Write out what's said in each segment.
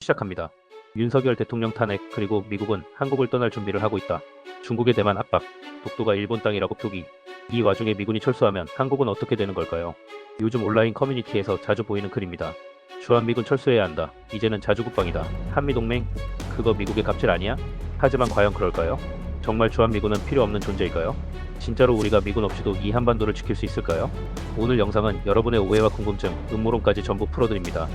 시작합니다. 윤석열 대통령 탄핵 그리고 미국은 한국을 떠날 준비를 하고 있다. 중국의 대만 압박, 독도가 일본 땅이라고 표기. 이 와중에 미군이 철수하면 한국은 어떻게 되는 걸까요? 요즘 온라인 커뮤니티에서 자주 보이는 글입니다. 주한미군 철수해야 한다. 이제는 자주국방이다. 한미동맹? 그거 미국의 갑질 아니야? 하지만 과연 그럴까요? 정말 주한미군은 필요 없는 존재일까요? 진짜로 우리가 미군 없이도 이 한반도를 지킬 수 있을까요? 오늘 영상은 여러분의 오해와 궁금증, 음모론까지 전부 풀어드립니다.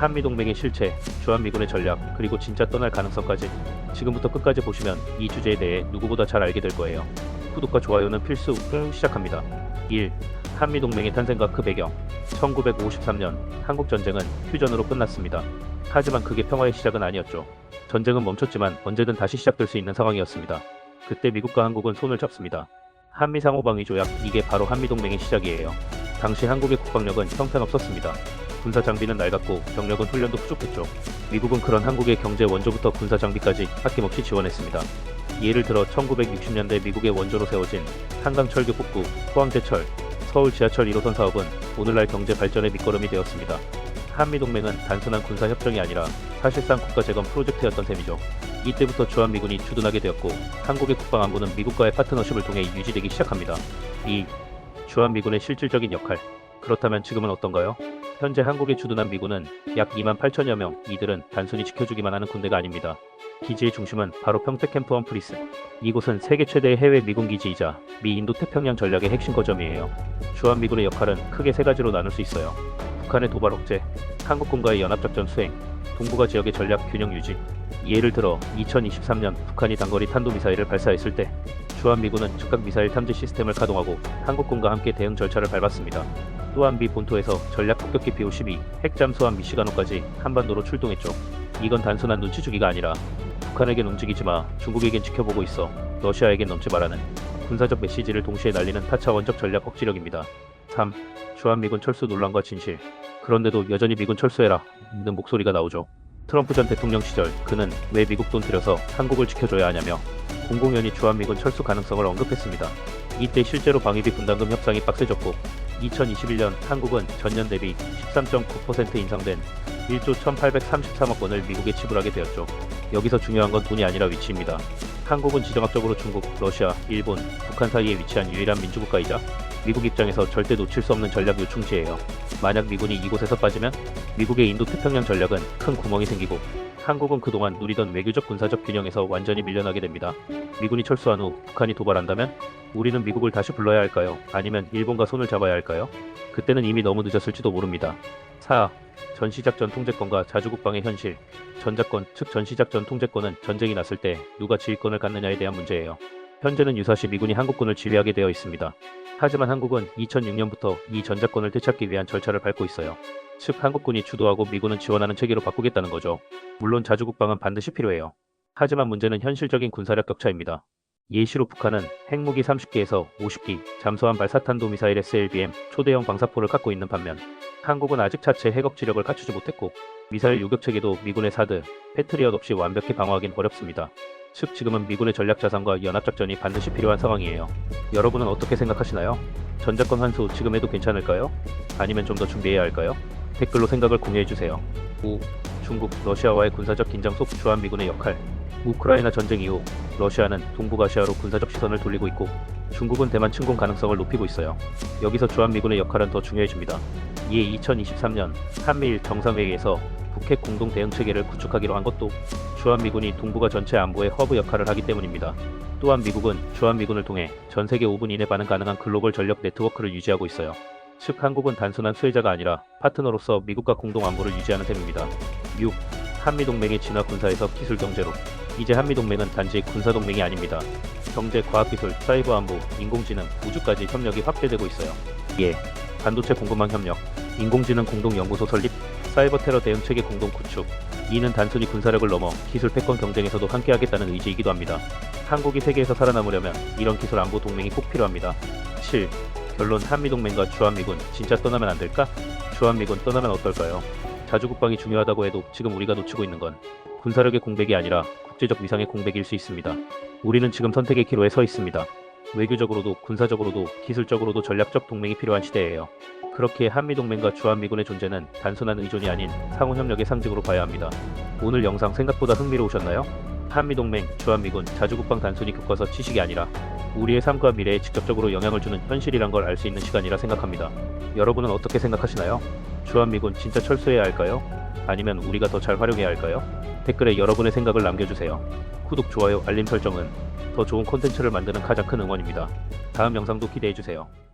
한미동맹의 실체, 주한미군의 전략, 그리고 진짜 떠날 가능성까지 지금부터 끝까지 보시면 이 주제에 대해 누구보다 잘 알게 될 거예요. 구독과 좋아요는 필수. 시작합니다. 1. 한미동맹의 탄생과 그 배경. 1953년 한국전쟁은 휴전으로 끝났습니다. 하지만 그게 평화의 시작은 아니었죠. 전쟁은 멈췄지만 언제든 다시 시작될 수 있는 상황이었습니다. 그때 미국과 한국은 손을 잡습니다. 한미상호방위 조약, 이게 바로 한미동맹의 시작이에요. 당시 한국의 국방력은 형편없었습니다. 군사 장비는 낡았고 병력은 훈련도 부족했죠. 미국은 그런 한국의 경제 원조부터 군사 장비까지 아낌없이 지원했습니다. 예를 들어 1960년대 미국의 원조로 세워진 한강 철교 복구, 포항제철, 서울 지하철 1호선 사업은 오늘날 경제 발전의 밑거름이 되었습니다. 한미동맹은 단순한 군사협정이 아니라 사실상 국가재건 프로젝트였던 셈이죠. 이때부터 주한미군이 주둔하게 되었고 한국의 국방안보는 미국과의 파트너십을 통해 유지되기 시작합니다. 2. 주한미군의 실질적인 역할. 그렇다면 지금은 어떤가요? 현재 한국에 주둔한 미군은 약 2만 8천여 명, 이들은 단순히 지켜주기만 하는 군대가 아닙니다. 기지의 중심은 바로 평택 캠프 험프리스. 이곳은 세계 최대의 해외 미군 기지이자 미 인도태평양 전략의 핵심 거점이에요. 주한미군의 역할은 크게 세 가지로 나눌 수 있어요. 북한의 도발 억제, 한국군과의 연합작전 수행, 동북아 지역의 전략 균형 유지. 예를 들어 2023년 북한이 단거리 탄도미사일을 발사했을 때 주한미군은 즉각 미사일 탐지 시스템을 가동하고 한국군과 함께 대응 절차를 밟았습니다. 또한 미 본토에서 전략 폭격기 BO-12, 핵잠수함 미시가노까지 한반도로 출동했죠. 이건 단순한 눈치 주기가 아니라 북한에겐 움직이지 마, 중국에겐 지켜보고 있어, 러시아에겐 넘지 말라는 군사적 메시지를 동시에 날리는 타차원적 전략 억지력입니다. 3. 주한미군 철수 논란과 진실. 그런데도 여전히 미군 철수해라 는 목소리가 나오죠. 트럼프 전 대통령 시절 그는 왜 미국 돈 들여서 한국을 지켜줘야 하냐며 공공연히 주한미군 철수 가능성을 언급했습니다. 이때 실제로 방위비 분담금 협상이 빡세졌고 2021년 한국은 전년 대비 13.9% 인상된 1조 1833억 원을 미국에 지불하게 되었죠. 여기서 중요한 건 돈이 아니라 위치입니다. 한국은 지정학적으로 중국, 러시아, 일본, 북한 사이에 위치한 유일한 민주국가이자 미국 입장에서 절대 놓칠 수 없는 전략 요충지예요. 만약 미군이 이곳에서 빠지면 미국의 인도태평양 전략은 큰 구멍이 생기고 한국은 그동안 누리던 외교적 군사적 균형에서 완전히 밀려나게 됩니다. 미군이 철수한 후 북한이 도발한다면 우리는 미국을 다시 불러야 할까요? 아니면 일본과 손을 잡아야 할까요? 그때는 이미 너무 늦었을지도 모릅니다. 4. 전시작전 통제권과 자주국방의 현실. 전작권, 즉 전시작전 통제권은 전쟁이 났을 때 누가 지휘권을 갖느냐에 대한 문제예요. 현재는 유사시 미군이 한국군을 지휘하게 되어 있습니다. 하지만 한국은 2006년부터 이 전작권을 되찾기 위한 절차를 밟고 있어요. 즉 한국군이 주도하고 미군은 지원하는 체계로 바꾸겠다는 거죠. 물론 자주국방은 반드시 필요해요. 하지만 문제는 현실적인 군사력 격차입니다. 예시로 북한은 핵무기 30기에서 50기, 잠수함 발사탄도 미사일 SLBM, 초대형 방사포를 갖고 있는 반면 한국은 아직 자체 핵억지력을 갖추지 못했고 미사일 요격체계도 미군의 사드, 패트리엇 없이 완벽히 방어하긴 어렵습니다. 즉 지금은 미군의 전략자산과 연합작전이 반드시 필요한 상황이에요. 여러분은 어떻게 생각하시나요? 전작권 환수 지금 해도 괜찮을까요? 아니면 좀 더 준비해야 할까요? 댓글로 생각을 공유해주세요. 5. 중국, 러시아와의 군사적 긴장 속 주한미군의 역할. 우크라이나 전쟁 이후 러시아는 동북아시아로 군사적 시선을 돌리고 있고 중국은 대만 침공 가능성을 높이고 있어요. 여기서 주한미군의 역할은 더 중요해집니다. 이에 2023년 한미일 정상회의에서 북핵 공동 대응 체계를 구축하기로 한 것도 주한미군이 동북아 전체 안보의 허브 역할을 하기 때문입니다. 또한 미국은 주한미군을 통해 전 세계 5분 이내 반응 가능한 글로벌 전력 네트워크를 유지하고 있어요. 즉 한국은 단순한 수혜자가 아니라 파트너로서 미국과 공동 안보를 유지하는 셈입니다. 6. 한미동맹의 진화 군사에서 기술 경제로. 이제 한미동맹은 단지 군사동맹이 아닙니다. 경제, 과학기술, 사이버 안보, 인공지능, 우주까지 협력이 확대되고 있어요. 예. 반도체 공급망 협력, 인공지능 공동연구소 설립, 사이버 테러 대응 체계 공동 구축. 이는 단순히 군사력을 넘어 기술 패권 경쟁에서도 함께하겠다는 의지이기도 합니다. 한국이 세계에서 살아남으려면 이런 기술 안보 동맹이 꼭 필요합니다. 7. 결론 한미동맹과 주한미군 진짜 떠나면 안 될까? 주한미군 떠나면 어떨까요? 자주국방이 중요하다고 해도 지금 우리가 놓치고 있는 건 군사력의 공백이 아니라 국제적 위상의 공백일 수 있습니다. 우리는 지금 선택의 기로에 서 있습니다. 외교적으로도 군사적으로도 기술적으로도 전략적 동맹이 필요한 시대예요. 그렇게 한미동맹과 주한미군의 존재는 단순한 의존이 아닌 상호협력의 상징으로 봐야 합니다. 오늘 영상 생각보다 흥미로우셨나요? 한미동맹, 주한미군, 자주국방 단순히 교과서 지식이 아니라 우리의 삶과 미래에 직접적으로 영향을 주는 현실이란 걸 알 수 있는 시간이라 생각합니다. 여러분은 어떻게 생각하시나요? 주한미군 진짜 철수해야 할까요? 아니면 우리가 더 잘 활용해야 할까요? 댓글에 여러분의 생각을 남겨주세요. 구독, 좋아요, 알림 설정은 더 좋은 콘텐츠를 만드는 가장 큰 응원입니다. 다음 영상도 기대해주세요.